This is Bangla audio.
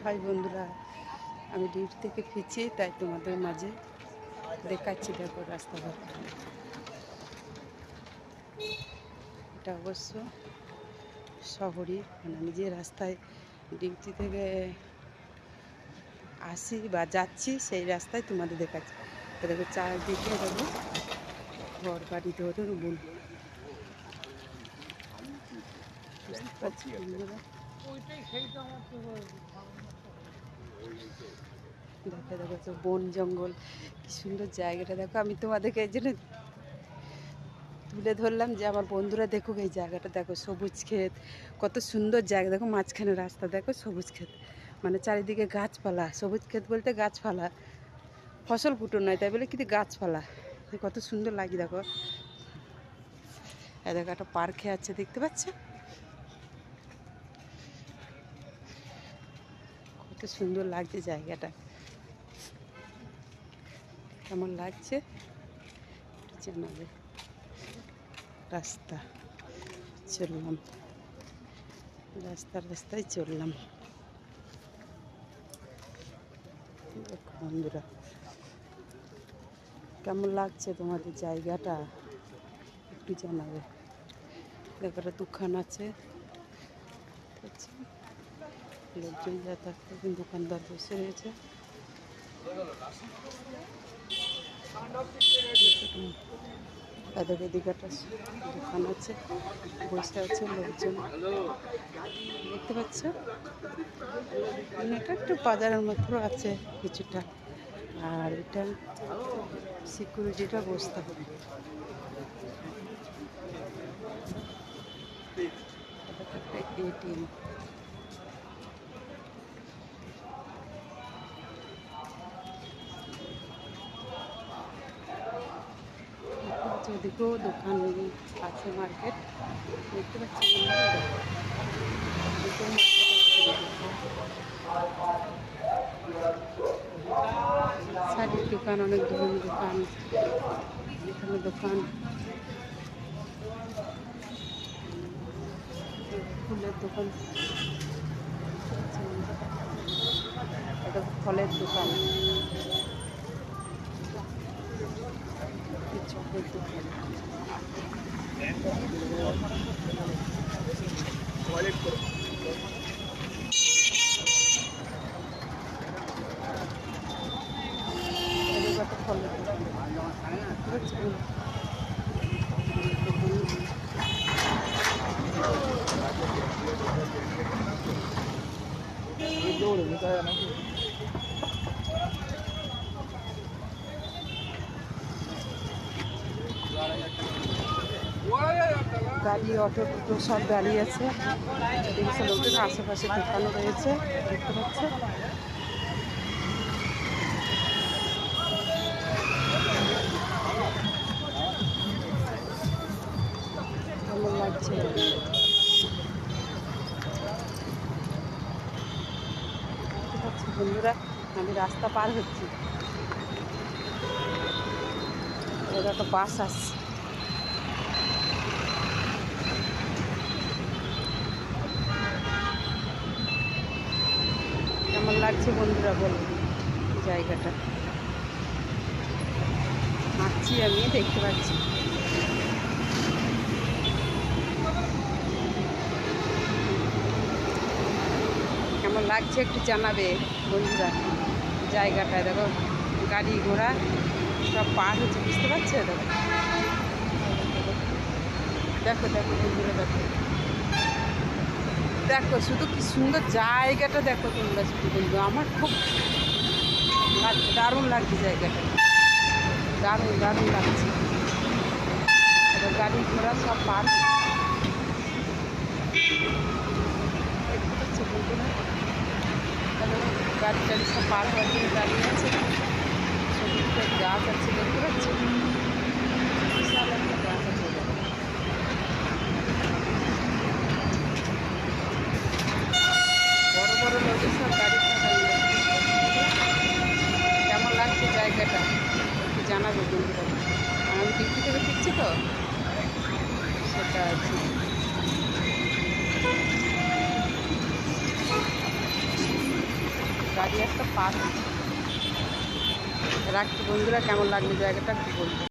হাই বন্ধুরা, আমি ডিউটি থেকে ফিরছি, তাই তোমাদের মাঝে দেখাচ্ছি। দেখো রাস্তাঘাট, এটা অবশ্য শহরই, মানে আমি যে রাস্তায় ডিউটি থেকে আসি বা যাচ্ছি সেই রাস্তায় তোমাদের দেখাচ্ছি। দেখো চারদিকে দেখো ঘর বাড়ি ধরে রুমুন, বুঝতে পারছি বন্ধুরা। দেখো দেখো তো বন জঙ্গল, কি সুন্দর জায়গাটা। দেখো আমি তোমাদেরকে এই জন্য তুলে ধরলাম যে আমার বন্ধুরা দেখুক এই জায়গাটা। দেখো সবুজ ক্ষেত, কত সুন্দর জায়গা। দেখো মাঝখানে রাস্তা, দেখো সবুজ ক্ষেত, মানে চারিদিকে গাছপালা। সবুজ ক্ষেত বলতে গাছপালা, ফসল কুটো নয়, তাই বলে কিন্তু গাছপালা কত সুন্দর লাগে। দেখো এই দেখো একটা পার্কে আছে, দেখতে পাচ্ছ কত সুন্দর লাগছে জায়গাটা। কেমন লাগছে জানাবে। রাস্তা চললাম, রাস্তায় চললাম। দেখো বন্ধুরা, কেমন লাগছে তোমাদের জায়গাটা একটু জানাবে। দেখো একটা দোকান আছে, লোকজন যাতায়াত করবেন, দোকানদার বসে রয়েছে। তাদের এদিকে একটা দোকান আছে, বসে আছে লোকজন, দেখতে পাচ্ছ। এটা একটু বাজারের মতো আছে কিছুটা, আর এটা সিকিউরিটিটা বসতে হবে। একটা এটিএম, ওদিকেও দোকান আছে, মার্কেট দেখতে পাচ্ছি। শাড়ির দোকান, অনেক ধরনের দোকান, এখানে দোকান, ফুলের দোকান, এটা ফলের দোকান, চপের দোকান। ফলের দোকান, গাড়ি, অটো টোটো সব দাঁড়িয়ে আছে। এদিকে লোকজন, আশেপাশে দোকানও রয়েছে, দেখতে পাচ্ছে। কেমন লাগছে বন্ধুরা, আমি রাস্তা পার হচ্ছি, একটা বাস আসছে। কেমন লাগছে বন্ধুরা বলুন জায়গাটা। হাঁটছি আমি, দেখতে পাচ্ছি। কেমন লাগছে একটু জানাবে বন্ধুরা জায়গাটা। দেখো গাড়ি ঘোড়া সব পার হচ্ছে, বুঝতে পারছো। দেখো দেখো দেখো বন্ধুরা, দেখো দেখো শুধু কি সুন্দর জায়গাটা। দেখো তোমরা শুধু বন্ধু, আমার খুব লাগছে, দারুণ লাগছে জায়গাটা, দারুণ দারুণ লাগছে। এবার গাড়ি ঘোড়া সব পার দেখতে পাচ্ছি বন্ধুরা। গাড়ি টাড়ি সব পার হওয়ার জন্য দাঁড়িয়ে আছে। সেদিকে গাছ আছে, দেখতে পাচ্ছি, বিশাল একটা গাছ আছে। বড় বড় লোকের সব গাড়ি দাঁড়িয়ে আছে। কেমন লাগছে জায়গাটা একটু জানাবে বন্ধুরা। আমি ডিউটি থেকে ফিরছি তো, সেটা আছে। গাড়ি একটা পার হচ্ছে। রাখছি বন্ধুরা, কেমন লাগলো জায়গাটা একটু বলবো।